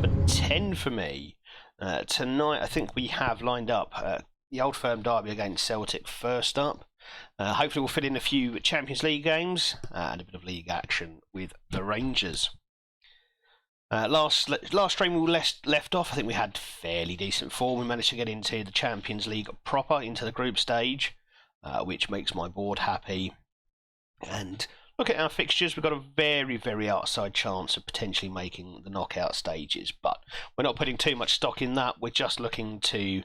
number 10 for me. Tonight, I think we have lined up the Old Firm derby against Celtic first up. Hopefully, we'll fit in a few Champions League games and a bit of league action with the Rangers. Last stream we left off, I think we had fairly decent form. We managed to get into the Champions League proper, into the group stage, which makes my board happy. And look at our fixtures, we've got a very, very outside chance of potentially making the knockout stages, but we're not putting too much stock in that. We're just looking to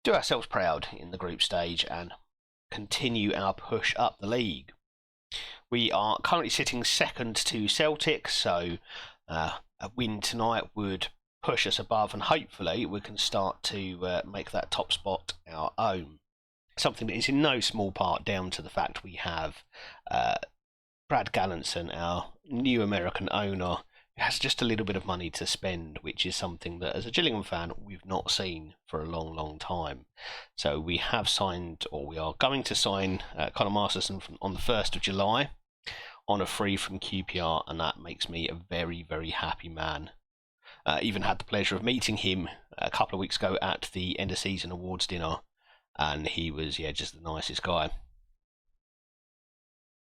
do ourselves proud in the group stage and continue our push up the league. We are currently sitting second to Celtic, so a win tonight would push us above, and hopefully we can start to make that top spot our own. Something that is in no small part down to the fact we have Brad Gallanson, our new American owner, who has just a little bit of money to spend, which is something that, as a Gillingham fan, we've not seen for a long, long time. So we have signed, or we are going to sign, Conor Masterson on the 1st of July on a free from QPR, and that makes me a very, very happy man. Even had the pleasure of meeting him a couple of weeks ago at the end of season awards dinner, and he was, just the nicest guy.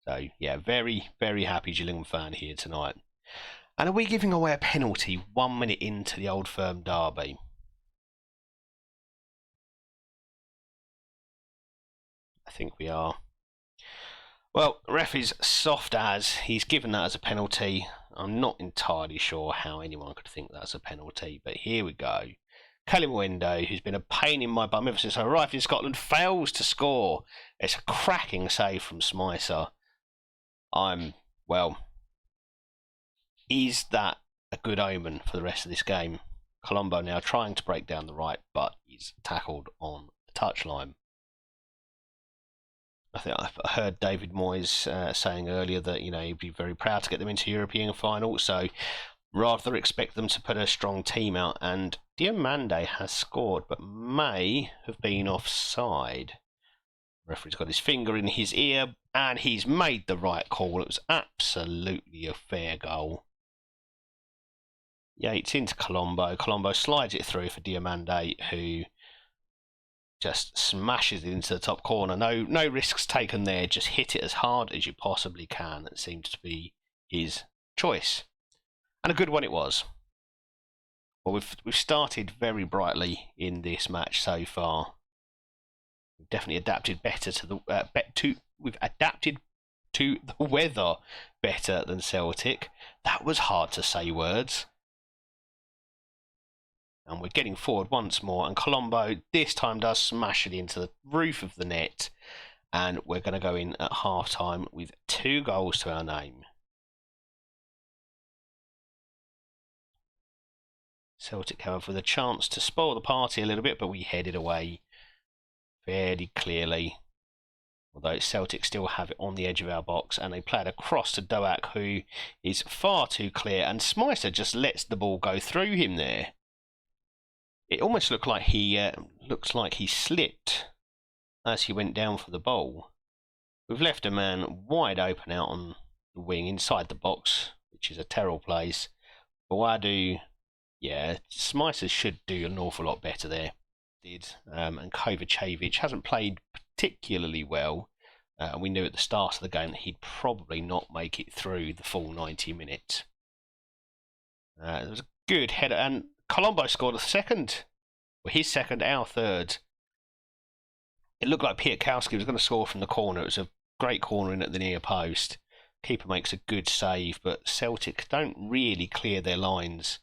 So, very, very happy Gillingham fan here tonight. And are we giving away a penalty 1 minute into the Old Firm derby? I think we are. Well, ref is soft as. He's given that as a penalty. I'm not entirely sure how anyone could think that's a penalty, but here we go. Kelly Mwendo, who's been a pain in my bum ever since I arrived in Scotland, fails to score. It's a cracking save from Smicer. Is that a good omen for the rest of this game? Colombo now trying to break down the right, but he's tackled on the touchline. I think I heard David Moyes saying earlier that he'd be very proud to get them into European final, so rather expect them to put a strong team out. And Diomande has scored, but may have been offside. The referee's got his finger in his ear, and he's made the right call. It was absolutely a fair goal. Yates into Colombo. Colombo slides it through for Diomande, who just smashes it into the top corner. No risks taken there. Just hit it as hard as you possibly can. That seems to be his choice, and a good one it was. Well, we've started very brightly in this match so far. We've definitely adapted better to the we've adapted to the weather better than Celtic. That was hard to say words. And we're getting forward once more, and Colombo this time does smash it into the roof of the net, and we're going to go in at half-time with 2 goals to our name. Celtic, however, with a chance to spoil the party a little bit, but we headed away fairly clearly. Although Celtic still have it on the edge of our box, and they play it across to Doak, who is far too clear, and Smicer just lets the ball go through him there. It almost looked like he slipped as he went down for the ball. We've left a man wide open out on the wing inside the box, which is a terrible place. Bawadu, Smicer should do an awful lot better there. And Kovacevic hasn't played particularly well. We knew at the start of the game that he'd probably not make it through the full 90 minutes. It was a good header, and Colombo scored a second. Well, his second, our third. It looked like Piatkowski was going to score from the corner. It was a great corner in at the near post. Keeper makes a good save, but Celtic don't really clear their lines.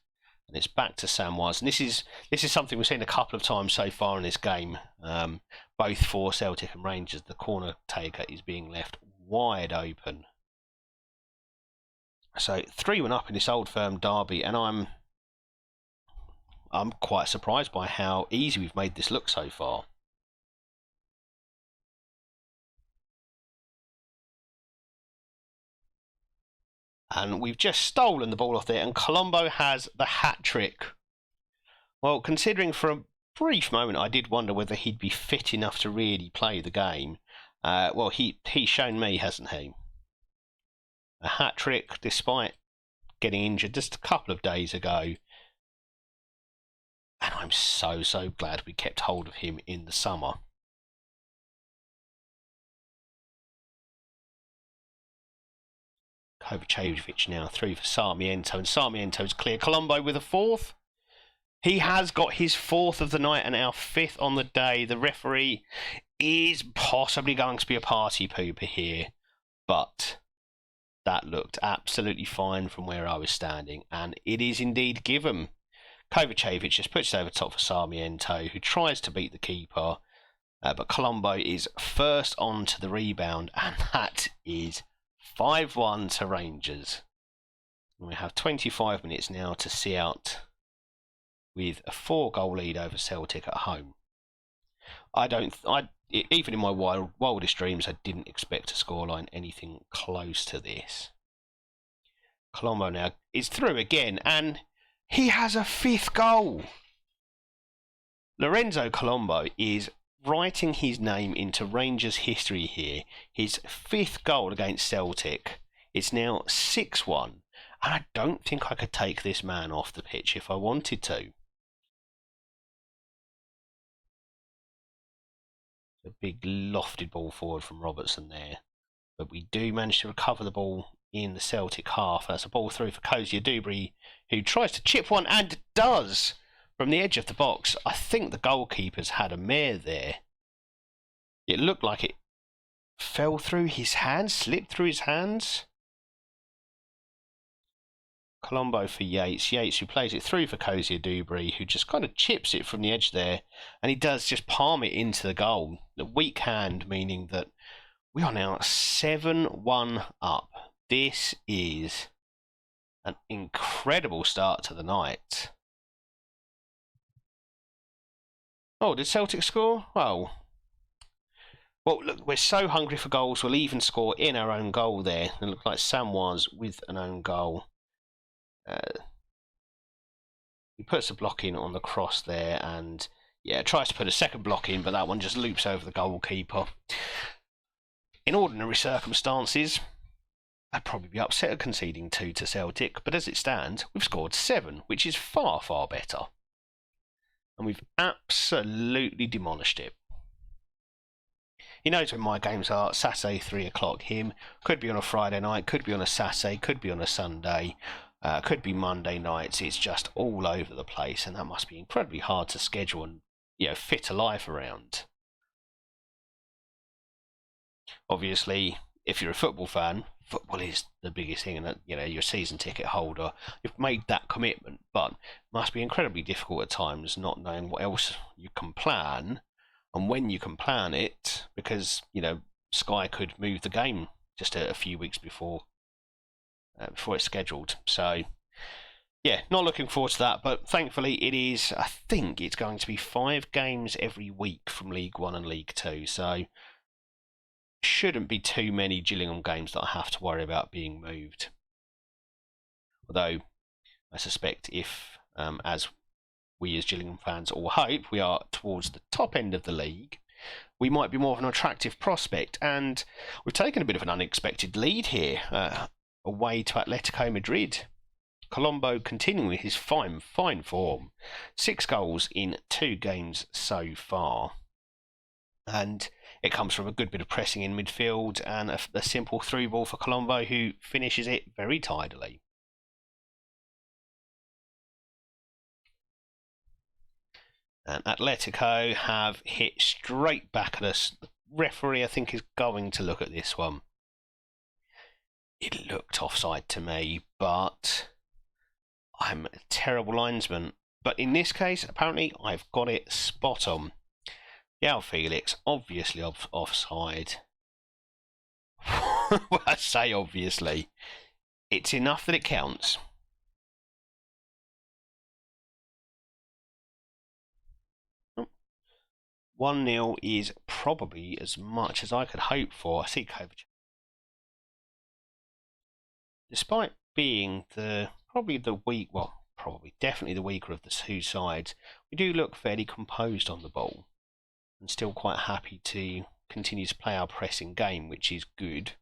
And it's back to Samwise. And this is something we've seen a couple of times so far in this game. Both for Celtic and Rangers, the corner taker is being left wide open. So 3-1 up in this Old Firm derby, and I'm quite surprised by how easy we've made this look so far. And we've just stolen the ball off there, and Colombo has the hat-trick. Well, considering for a brief moment I did wonder whether he'd be fit enough to really play the game. Well, he's shown me, hasn't he? A hat-trick, despite getting injured just a couple of days ago. I'm so glad we kept hold of him in the summer. Kovacevic now through for Sarmiento, and Sarmiento's clear. Colombo with a fourth. He has got his fourth of the night and our fifth on the day. The referee is possibly going to be a party pooper here, but that looked absolutely fine from where I was standing, and it is indeed given. Kovacevic just puts it over top for Sarmiento, who tries to beat the keeper, but Colombo is first on to the rebound, and that is 5-1 to Rangers. And we have 25 minutes now to see out with a 4-goal lead over Celtic at home. Even in my wildest dreams, I didn't expect a scoreline anything close to this. Colombo now is through again, and he has a 5th goal. Lorenzo Colombo is writing his name into Rangers history here. His 5th goal against Celtic. It's now 6-1, and I don't think I could take this man off the pitch if I wanted to. A big lofted ball forward from Robertson there, but we do manage to recover the ball in the Celtic half. That's a ball through for Kozier-Dubry, who tries to chip one and does from the edge of the box. I think the goalkeeper's had a mare there. It looked like it fell through his hands, slipped through his hands. Colombo for Yates. Yates, who plays it through for Kozier-Dubry, who just kind of chips it from the edge there, and he does just palm it into the goal. The weak hand, meaning that we are now 7-1 up. This is an incredible start to the night. Oh, did Celtic score? Oh. Well, look, we're so hungry for goals, we'll even score in our own goal there. It looked like Sam was with an own goal. He puts a block in on the cross there, and yeah, tries to put a second block in, but that one just loops over the goalkeeper. In ordinary circumstances, I'd probably be upset at conceding 2 to Celtic, but as it stands, we've scored 7, which is far better. And we've absolutely demolished it. He knows when my games are. Saturday, 3 o'clock. Him. Could be on a Friday night, could be on a Saturday, could be on a Sunday, could be Monday nights. It's just all over the place, and that must be incredibly hard to schedule and, fit a life around. Obviously, if you're a football fan, football is the biggest thing, and you're a season ticket holder. You've made that commitment, but it must be incredibly difficult at times not knowing what else you can plan and when you can plan it, because Sky could move the game just a few weeks before it's scheduled. So yeah, not looking forward to that, but thankfully it is. I think it's going to be 5 games every week from League 1 and League 2, so shouldn't be too many Gillingham games that I have to worry about being moved. Although I suspect if, as we as Gillingham fans all hope, we are towards the top end of the league, we might be more of an attractive prospect. And we've taken a bit of an unexpected lead here, away to Atletico Madrid. Colombo continuing with his fine form. 6 goals in 2 games so far. And it comes from a good bit of pressing in midfield and a simple through ball for Colombo, who finishes it very tidily. And Atletico have hit straight back at us. The referee, I think, is going to look at this one. It looked offside to me, but I'm a terrible linesman. But in this case, apparently, I've got it spot on. João Felix, obviously offside. Well, I say obviously. It's enough that it counts. Oh. 1-0 is probably as much as I could hope for. I see Kovacic. Despite being definitely the weaker of the 2 sides, we do look fairly composed on the ball and still quite happy to continue to play our pressing game, which is good.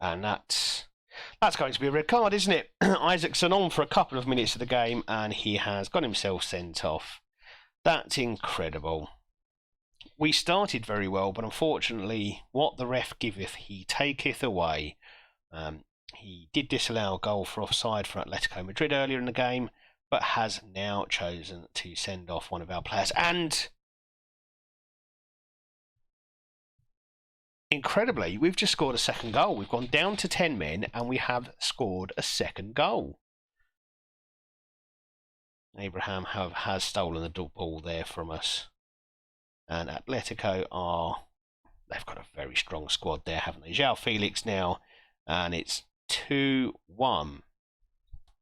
And that's going to be a red card, isn't it? Isaacson on for a couple of minutes of the game, and he has got himself sent off. That's incredible. We started very well, but unfortunately, what the ref giveth, he taketh away. He did disallow a goal for offside for Atletico Madrid earlier in the game, but has now chosen to send off one of our players. And incredibly, we've just scored a second goal. We've gone down to 10 men, and we have scored a second goal. Abraham has stolen the ball there from us. And Atletico they've got a very strong squad there, haven't they? João Felix now, and it's 2-1.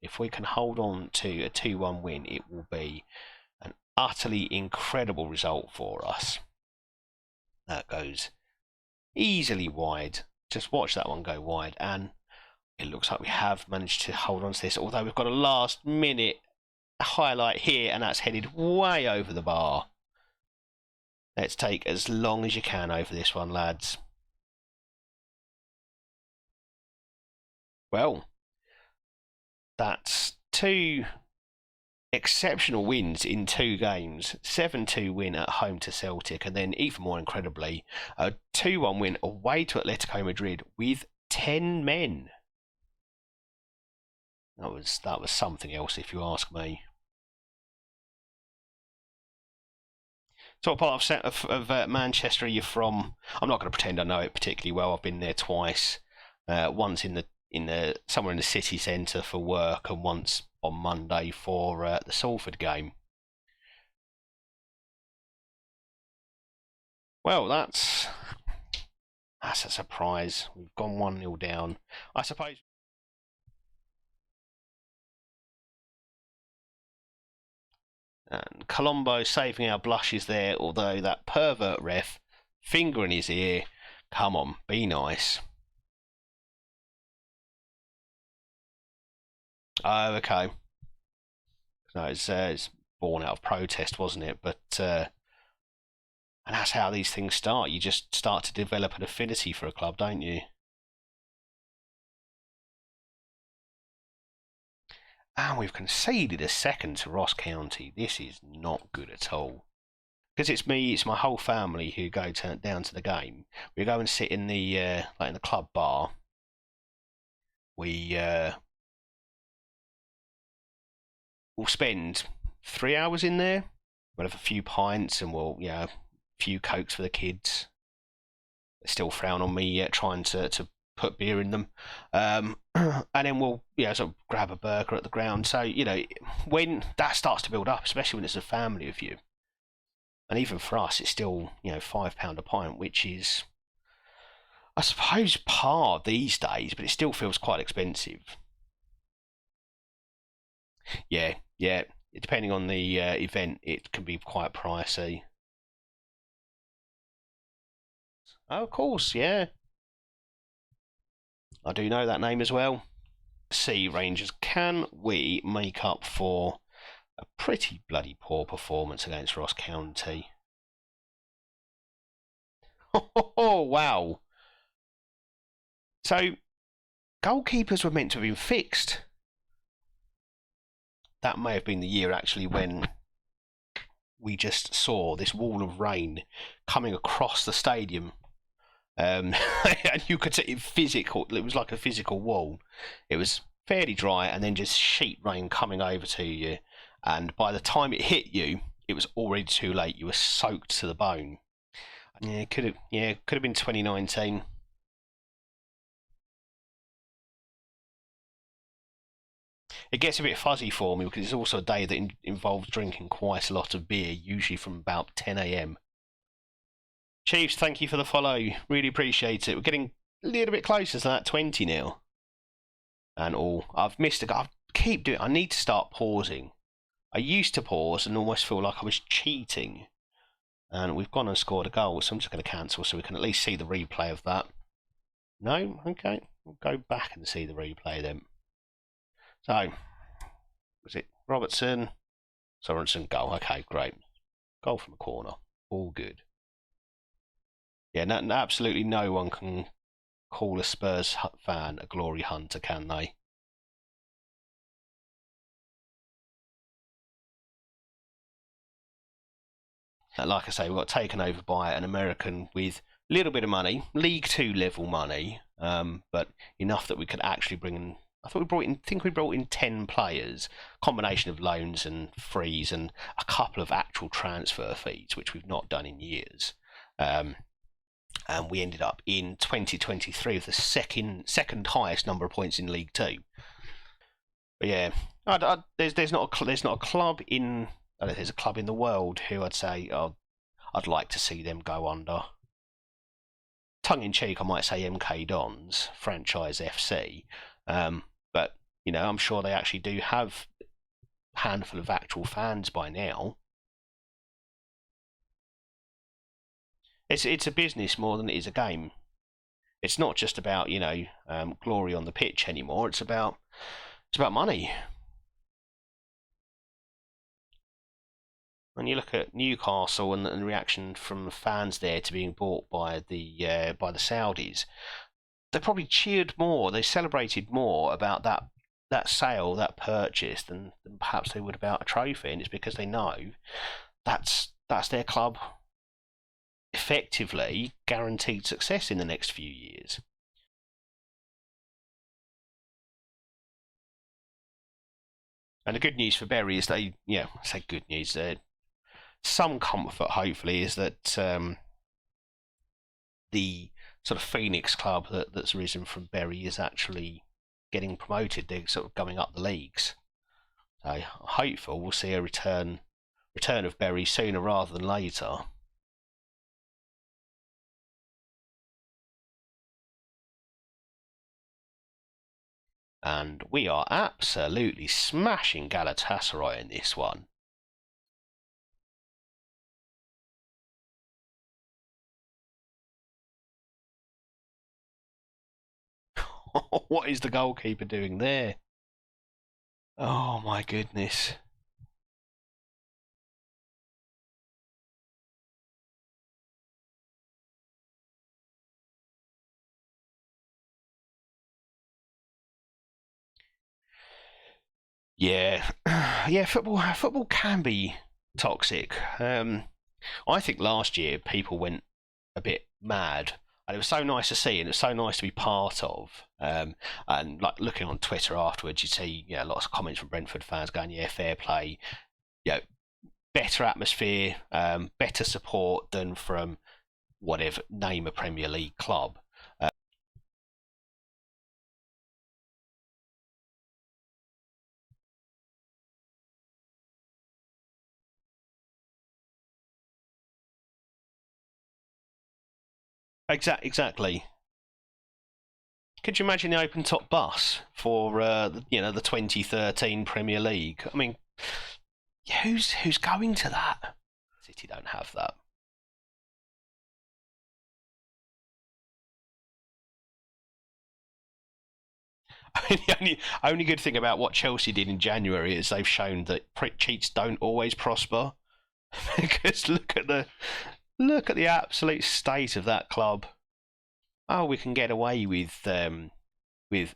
If we can hold on to a 2-1 win, it will be an utterly incredible result for us. That goes easily wide. Just watch that one go wide, and it looks like we have managed to hold on to this, although we've got a last minute highlight here, and that's headed way over the bar. Let's take as long as you can over this one, lads. Well, that's two exceptional wins in 2 games. 7-2 win at home to Celtic, and then even more incredibly, a 2-1 win away to Atletico Madrid with 10 men. That was something else, if you ask me. So what part of Manchester are you from? I'm not going to pretend I know it particularly well. I've been there twice. Once in the somewhere in the city centre for work, and once on Monday for the Salford game. Well, that's a surprise. We've gone 1-0 down, I suppose. And Colombo saving our blushes there, although that pervert ref, finger in his ear. Come on, be nice. Oh, okay. No, it's born out of protest, wasn't it? But and that's how these things start. You just start to develop an affinity for a club, don't you? And we've conceded a second to Ross County. This is not good at all. Because it's my whole family who go down to the game. We go and sit in the in the club bar. We'll spend 3 hours in there. We'll have a few pints, and we'll a few cokes for the kids. They still frown on me trying to put beer in them, and then we'll sort of grab a burger at the ground. So when that starts to build up, especially when it's a family of you, and even for us, it's still £5 a pint, which is, I suppose, par these days, but it still feels quite expensive. Yeah, depending on the event, it can be quite pricey. Oh, of course, yeah. I do know that name as well. Sea Rangers, can we make up for a pretty bloody poor performance against Ross County? Oh, wow. So, goalkeepers were meant to have been fixed. That may have been the year, actually, when we just saw this wall of rain coming across the stadium. And you could see it was like a physical wall. It was fairly dry, and then just sheet rain coming over to you. And by the time it hit you, it was already too late. You were soaked to the bone. Yeah, could have been 2019. It gets a bit fuzzy for me because it's also a day that involves drinking quite a lot of beer, usually from about 10 a.m. Chiefs, thank you for the follow. Really appreciate it. We're getting a little bit closer to that 20 now. And I've missed a. I keep doing. I need to start pausing. I used to pause and almost feel like I was cheating. And we've gone and scored a goal, so I'm just going to cancel so we can at least see the replay of that. No? Okay. We'll go back and see the replay then. So, was it Robertson? Sorensen, goal. Okay, great. Goal from a corner. All good. Yeah, absolutely no one can call a Spurs fan a glory hunter, can they? Like I say, we got taken over by an American with a little bit of money, League Two level money, but enough that we could actually bring in. I think we brought in 10 players, combination of loans and frees, and a couple of actual transfer fees, which we've not done in years. Um, and we ended up in 2023 with the second highest number of points in League Two. But yeah, there's not a club in there's a club in the world who I'd say, oh, I'd like to see them go under. Tongue in cheek, I might say MK Dons, franchise FC, but I'm sure they actually do have a handful of actual fans by now. It's a business more than it is a game. It's not just about glory on the pitch anymore. It's about money. When you look at Newcastle and the reaction from the fans there to being bought by the Saudis, they probably cheered more, they celebrated more about that sale, that purchase, than perhaps they would about a trophy, and it's because they know that's their club effectively guaranteed success in the next few years. And the good news for Bury is they, say good news, some comfort hopefully is that the sort of Phoenix club that's risen from Bury is actually getting promoted. They're sort of going up the leagues. So hopeful we'll see a return of Bury sooner rather than later. And we are absolutely smashing Galatasaray in this one. What is the goalkeeper doing there? Oh my goodness. Yeah, yeah. Football can be toxic. I think last year people went a bit mad, and it was so nice to see, and it was so nice to be part of. And like looking on Twitter afterwards, you see lots of comments from Brentford fans going, "Yeah, fair play, yeah, better atmosphere, better support than from whatever name a Premier League club." Exactly. Could you imagine the open top bus for the 2013 Premier League? I mean, who's going to that? City don't have that. The only good thing about what Chelsea did in January is they've shown that cheats don't always prosper. Because look at the absolute state of that club. Oh, we can get away with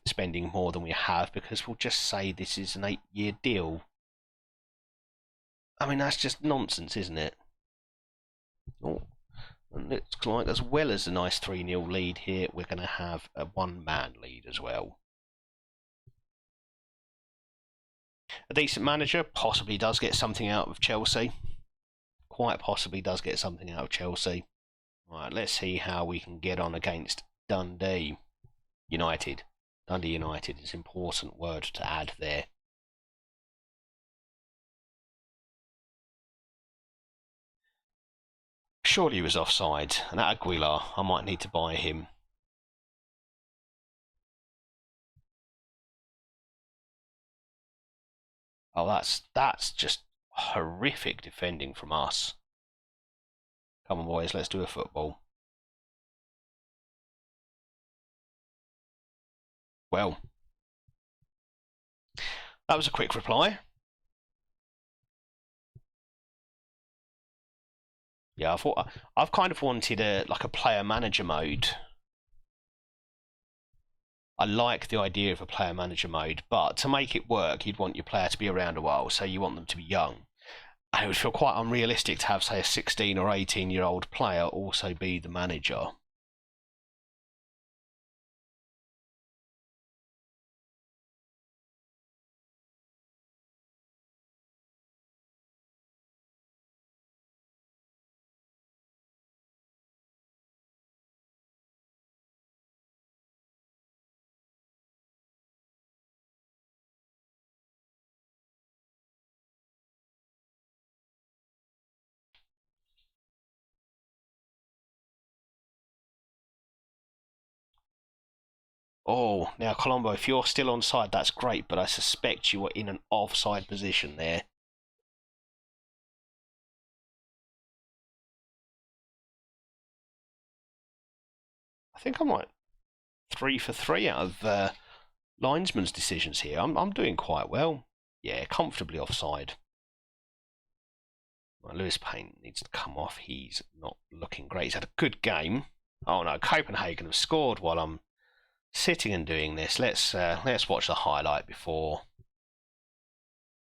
spending more than we have because we'll just say this is an 8-year deal. I mean, that's just nonsense, isn't it? Oh, and it looks like, as well as a nice 3-0 lead here, we're going to have a one-man lead as well. A decent manager possibly does get something out of Chelsea. Quite possibly does get something out of Chelsea. Right, let's see how we can get on against Dundee United. Dundee United is an important word to add there. Surely he was offside. And Aguilar, I might need to buy him. Oh, that's just horrific defending from us. Come on, boys, let's do a football. Well, that was a quick reply. Yeah, I've kind of wanted a player manager mode. I like the idea of a player manager mode, but to make it work, you'd want your player to be around a while, so you want them to be young. And it would feel quite unrealistic to have, say, a 16 or 18-year-old player also be the manager. Oh, now Colombo, if you're still on side, that's great, but I suspect you are in an offside position there. I think I might 3 for 3 out of linesman's decisions here. I'm doing quite well. Yeah, comfortably offside. Well, Lewis Payne needs to come off. He's not looking great. He's had a good game. Oh no, Copenhagen have scored while I'm sitting and doing this. Let's watch the highlight before.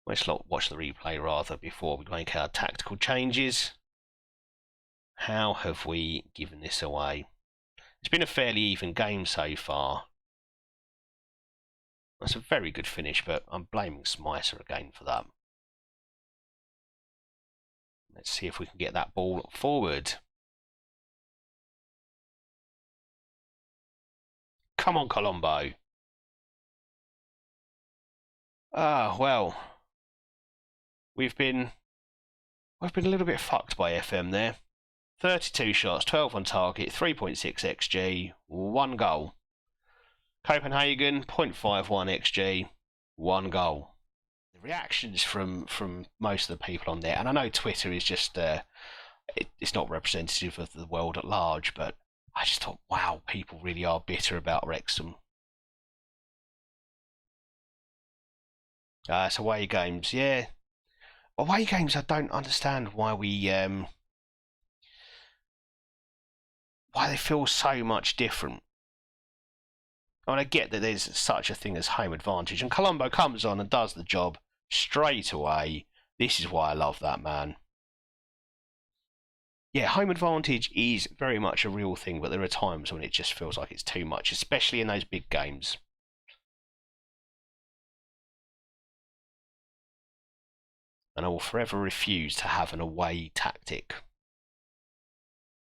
Let's watch the replay rather before we make our tactical changes. How have we given this away? It's been a fairly even game so far. That's a very good finish, but I'm blaming Smyser again for that. Let's see if we can get that ball forward. Come on, Colombo. Ah, well. We've been a little bit fucked by FM there. 32 shots, 12 on target, 3.6 xg, 1 goal. Copenhagen, 0.51 xg, 1 goal. The reactions from most of the people on there, and I know Twitter is just it's not representative of the world at large, but I just thought, wow, people really are bitter about Wrexham. It's away games, yeah. Away games, I don't understand why why they feel so much different. I mean, I get that there's such a thing as home advantage, and Colombo comes on and does the job straight away. This is why I love that man. Yeah, home advantage is very much a real thing, but there are times when it just feels like it's too much, especially in those big games. And I will forever refuse to have an away tactic.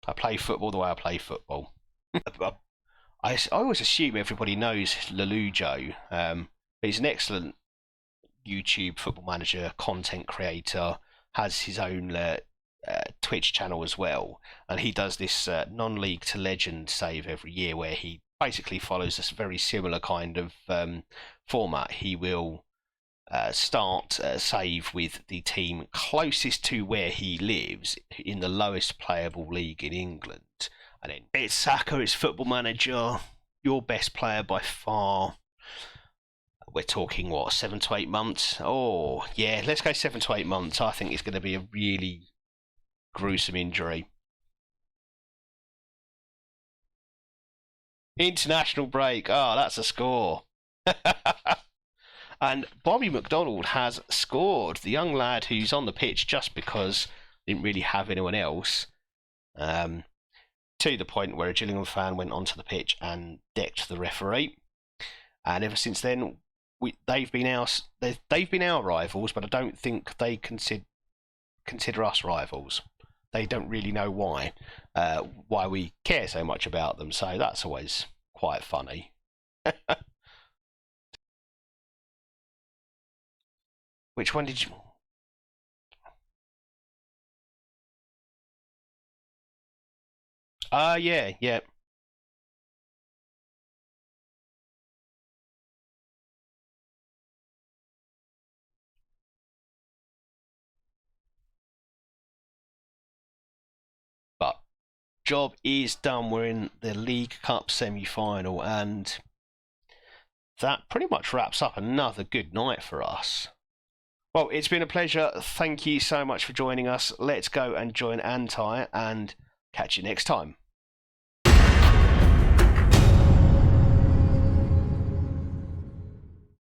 I play football the way I play football. I always assume everybody knows Lelujo. He's an excellent YouTube football manager, content creator, has his own Twitch channel as well, and he does this non-league to legend save every year where he basically follows this very similar kind of format. He will start save with the team closest to where he lives in the lowest playable league in England. And then it's Saka, it's Football Manager, your best player by far. We're talking, what, 7 to 8 months? Oh, yeah, let's go 7 to 8 months. I think it's going to be a really gruesome injury. International break. Oh, that's a score. And Bobby McDonald has scored. The young lad who's on the pitch just because didn't really have anyone else. To the point where a Gillingham fan went onto the pitch and decked the referee. And ever since then, they've been our rivals, but I don't think they consider us rivals. They don't really know why we care so much about them. So that's always quite funny. Which one did you? Yeah. But job is done. We're in the League Cup semi-final, and that pretty much wraps up another good night for us. Well, it's been a pleasure. Thank you so much for joining us. Let's go and join Anti and catch you next time.